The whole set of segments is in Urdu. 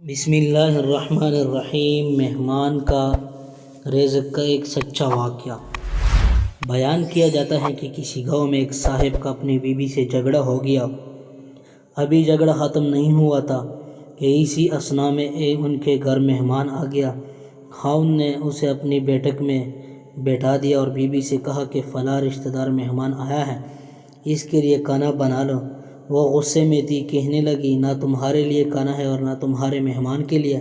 بسم اللہ الرحمن الرحیم۔ مہمان کا رزق کا ایک سچا واقعہ بیان کیا جاتا ہے کہ کسی گاؤں میں ایک صاحب کا اپنی بیوی سے جھگڑا ہو گیا۔ ابھی جھگڑا ختم نہیں ہوا تھا کہ اسی اثنا میں ان کے گھر مہمان آ گیا۔ خاوند نے اسے اپنی بیٹھک میں بیٹھا دیا اور بیوی سے کہا کہ فلاں رشتہ دار مہمان آیا ہے، اس کے لیے کھانا بنا لو۔ وہ غصے میں تھی، کہنے لگی نہ تمہارے لیے کھانا ہے اور نہ تمہارے مہمان کے لیے۔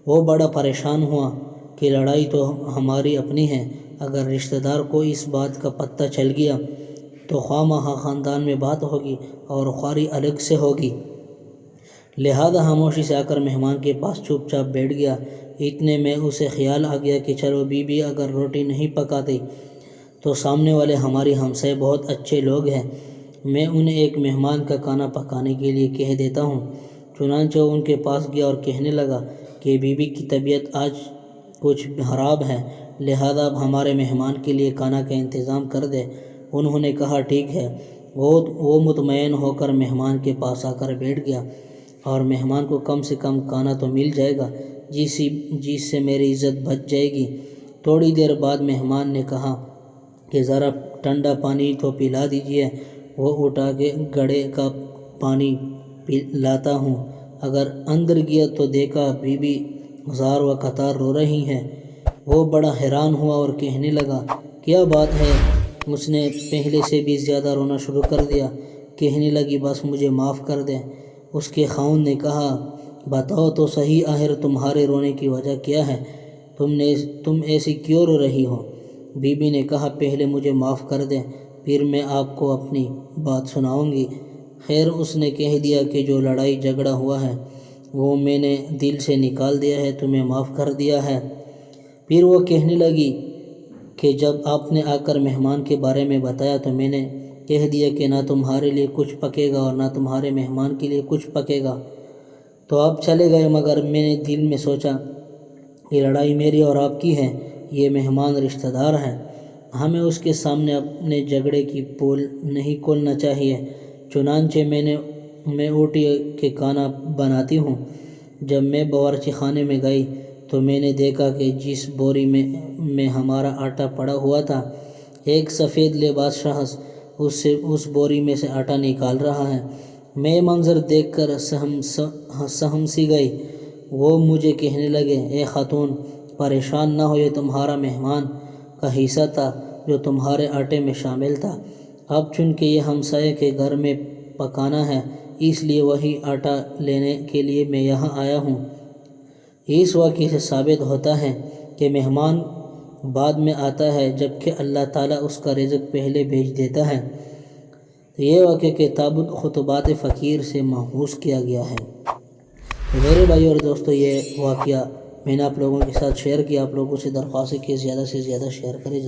وہ بڑا پریشان ہوا کہ لڑائی تو ہماری اپنی ہے، اگر رشتہ دار کو اس بات کا پتہ چل گیا تو خواہ مخواہ خاندان میں بات ہوگی اور خواری الگ سے ہوگی۔ لہذا خاموشی سے آ کر مہمان کے پاس چپ چاپ بیٹھ گیا۔ اتنے میں اسے خیال آ گیا کہ چلو بیوی اگر روٹی نہیں پکاتی تو سامنے والے ہماری ہمسائے بہت اچھے لوگ ہیں، میں انہیں ایک مہمان کا کھانا پکانے کے لیے کہہ دیتا ہوں۔ چنانچہ ان کے پاس گیا اور کہنے لگا کہ بیوی کی طبیعت آج کچھ خراب ہے، لہذا اب ہمارے مہمان کے لیے کھانا کا انتظام کر دے۔ انہوں نے کہا ٹھیک ہے۔ وہ مطمئن ہو کر مہمان کے پاس آ کر بیٹھ گیا اور مہمان کو کم سے کم کھانا تو مل جائے گا جس سے میری عزت بچ جائے گی۔ تھوڑی دیر بعد مہمان نے کہا کہ ذرا ٹھنڈا پانی تو پلا دیجیے۔ وہ اٹھا کے گھڑے کا پانی لاتا ہوں۔ اگر اندر گیا تو دیکھا بیوی زار و قطار رو رہی ہے۔ وہ بڑا حیران ہوا اور کہنے لگا کیا بات ہے؟ اس نے پہلے سے بھی زیادہ رونا شروع کر دیا۔ کہنے لگی بس مجھے معاف کر دیں۔ اس کے خاوند نے کہا بتاؤ تو صحیح، آخر تمہارے رونے کی وجہ کیا ہے؟ تم ایسی کیوں رو رہی ہو؟ بیوی نے کہا پہلے مجھے معاف کر دیں، پھر میں آپ کو اپنی بات سناؤں گی۔ خیر، اس نے کہہ دیا کہ جو لڑائی جھگڑا ہوا ہے وہ میں نے دل سے نکال دیا ہے، تمہیں معاف کر دیا ہے۔ پھر وہ کہنے لگی کہ جب آپ نے آ کر مہمان کے بارے میں بتایا تو میں نے کہہ دیا کہ نہ تمہارے لیے کچھ پکے گا اور نہ تمہارے مہمان کے لیے کچھ پکے گا، تو آپ چلے گئے، مگر میں نے دل میں سوچا یہ لڑائی میری اور آپ کی ہے، یہ مہمان رشتہ دار ہے، ہمیں اس کے سامنے اپنے جھگڑے کی پول نہیں کھولنا چاہیے۔ چنانچہ میں اٹھی کہ کھانا بناتی ہوں۔ جب میں باورچی خانے میں گئی تو میں نے دیکھا کہ جس بوری میں ہمارا آٹا پڑا ہوا تھا، ایک سفید لباس شخص اس بوری میں سے آٹا نکال رہا ہے۔ میں منظر دیکھ کر سہم سی گئی۔ وہ مجھے کہنے لگے اے خاتون، پریشان نہ ہو، یہ تمہارا مہمان کا حصہ تھا جو تمہارے آٹے میں شامل تھا۔ اب چونکہ یہ ہمسائے کے گھر میں پکانا ہے، اس لیے وہی آٹا لینے کے لیے میں یہاں آیا ہوں۔ اس واقعے سے ثابت ہوتا ہے کہ مہمان بعد میں آتا ہے جبکہ اللہ تعالیٰ اس کا رزق پہلے بھیج دیتا ہے۔ یہ واقعہ کتاب خطبات فقیر سے ماخوذ کیا گیا ہے۔ میرے بھائی اور دوستو، یہ واقعہ میں نے آپ لوگوں کے ساتھ شیئر کیا۔ آپ لوگوں سے درخواست ہے کہ زیادہ سے زیادہ شیئر کریں۔